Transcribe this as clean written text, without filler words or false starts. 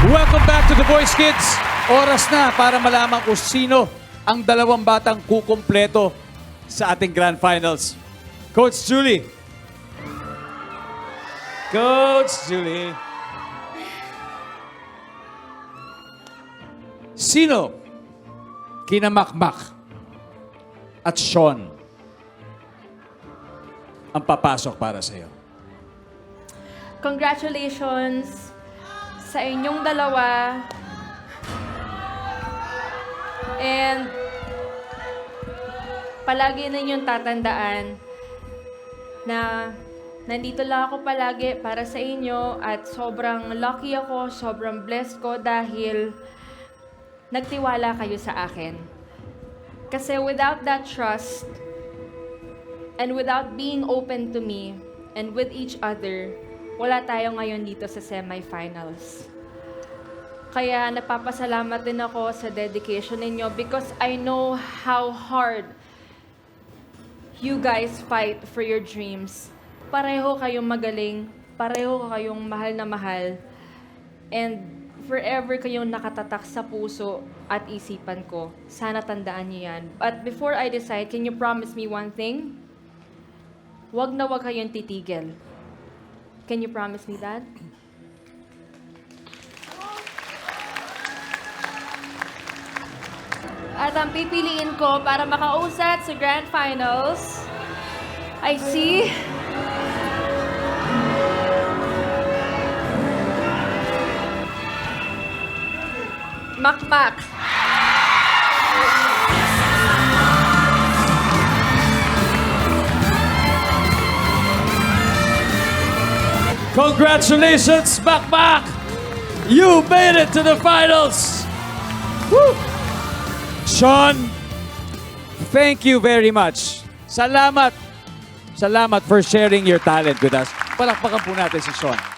Welcome back to The Voice Kids. Oras na para malaman kung sino ang dalawang batang kukumpleto sa ating Grand Finals. Coach Julie. Coach Julie. Sino kina Makmak at Sean ang papasok para sa'yo? Congratulations sa inyong dalawa. And palagi ninyong tatandaan na nandito lang ako palagi para sa inyo at sobrang lucky ako, sobrang blessed ko dahil nagtiwala kayo sa akin. Kasi without that trust and without being open to me and with each other, wala tayo ngayon dito sa semifinals. Kaya napapasalamat din ako sa dedication ninyo because I know how hard you guys fight for your dreams. Pareho kayong magaling, pareho kayong mahal na mahal, and forever kayong nakatatak sa puso at isipan ko. Sana tandaan niyo yan. But before I decide, can you promise me one thing? Wag na wag kayong titigil. Can you promise me that? At ang pipiliin ko para makausat sa Grand Finals, I see Makmak. Congratulations, Makmak! You made it to the finals! Woo! Sean, thank you very much. Salamat. Salamat for sharing your talent with us. Palakpakan po natin si Sean.